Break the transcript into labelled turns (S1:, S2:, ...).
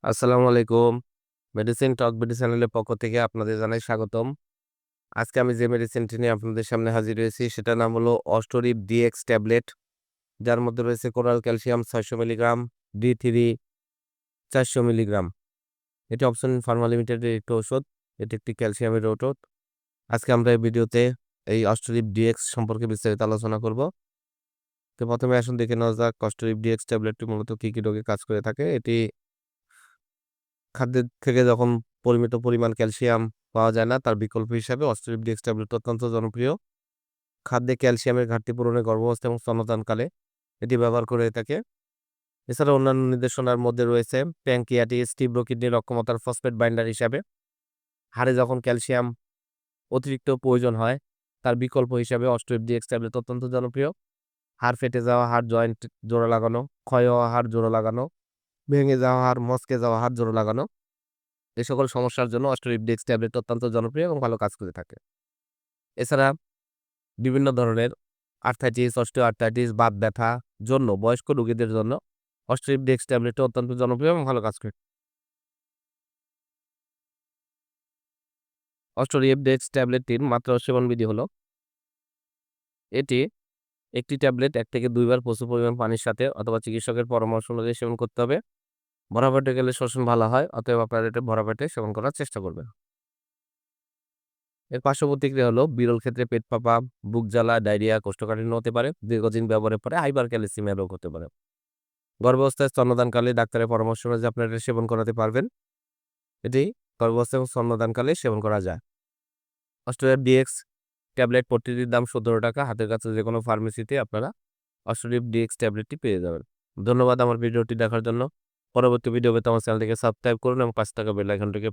S1: আসসালামু আলাইকুম। মেডিসিন টক বিডি চ্যানেলের পক্ষ থেকে আপনাদের জানাই স্বাগতম। আজকে আমি যে মেডিসিনটি নিয়ে আপনাদের সামনে হাজির হয়েছি সেটার নাম হলো অস্টোরিপ ডিএক্স ট্যাবলেট। যার মধ্যে রয়েছে coral calcium ৬০০ milligram, D3 ৪০০ milligram. এটি অপশন ফার্মা লিমিটেডের একটি ঔষধ। এটি একটি ক্যালসিয়ামের ঔষধ। আজকে আমরা এই ভিডিওতে এই অস্টোরিপ ডিএক্স সম্পর্কে বিস্তারিত আলোচনা করব। তো প্রথমে আসুন দেখে নেওয়া যাক অস্টোরিপ ডিএক্স ট্যাবলেটটি মূলত কি, কি রোগে কাজ করে থাকে। এটি খাদ্যের থেকে যখন পরিমিত পরিমাণ ক্যালসিয়াম পাওয়া যায় না, তার বিকল্প হিসাবে অস্টিরিপডিক্স ট্যাবলেট অত্যন্ত জনপ্রিয়। খাদ্যে ক্যালসিয়ামের ঘাটতি পূরণে গর্ভাবস্থা এবং স্তন্যদানকালে এটি ব্যবহার করে থাকে। এছাড়া অন্যান্য নির্দেশনার মধ্যে রয়েছে প্যানক্রিয়াটিস, তীব্র কিডনির অক্ষমতার ফসফেট বাইন্ডার হিসাবে। হাড়ে যখন ক্যালসিয়াম অতিরিক্ত প্রয়োজন হয়, তার বিকল্প হিসাবে অস্টিরিপডিক্স ট্যাবলেট অত্যন্ত জনপ্রিয়। হাড় ফেটে যাওয়া, হাড় জয়েন্ট জোড়া লাগানো, ক্ষয় হওয়া হাড় জোড়া লাগানো, ভেঙে যাওয়া হাড়, মচকে যাওয়া হাড় জোড়া লাগানো, এ সকল সমস্যার জন্য অস্টিরিপডিক্স ট্যাবলেট অত্যন্ত জনপ্রিয় এবং ভালো কাজ করে থাকে। এছাড়া বিভিন্ন ধরনের আর্থ্রাইটিস, অস্টিওআর্থ্রাইটিস, বাত ব্যথা জন্য বয়স্ক রোগীদের জন্য অস্টিরিপডিক্স ট্যাবলেটটা অত্যন্ত জনপ্রিয় এবং ভালো কাজ করে। অস্টিরিপডিক্স ট্যাবলেটটির মাত্রা ও সেবনবিধি হলো, এটি একটি ট্যাবলেট ১ থেকে ২ বার প্রচুর পরিমাণ পানির সাথে অথবা চিকিৎসকের পরামর্শ অনুযায়ী সেবন করতে হবে। ভরা পেটে গেলে শ্বসন ভালো হয়, অতএব আপনারা এটা ভরা পেটে সেবন করার চেষ্টা করবেন। এর পার্শ্ব প্রতিক্রিয়া হলো বিরল ক্ষেত্রে পেট ফাঁপা, বুক জ্বালা, ডায়রিয়া, কোষ্ঠকাঠিন্য হতে পারে। দীর্ঘদিন ব্যবহারের পরে হাইপার ক্যালসিমিয়া রোগ হতে পারে। গর্ভাবস্থায় স্তন্যদানকালে ডাক্তারের পরামর্শ অনুযায়ী আপনারা এটা সেবন করাতে পারবেন। এটি গর্ভাবস্থা এবং স্তন্যদানকালে সেবন করা যায়। অস্ট্রেলিয়া ডিএক্স ট্যাবলেট প্রতিটির দাম ৳১৭। হাতের কাছে যেকোনো ফার্মেসিতে আপনারা অস্ট্রেলিয়া ডিএক্স ট্যাবলেটটি পেয়ে যাবেন। ধন্যবাদ আমার ভিডিওটি দেখার জন্য। পরবর্তী ভিডিও পেতে আমার চ্যানেলটিকে সাবস্ক্রাইব করুন এবং পাশে থাকা বেল আইকনটিকে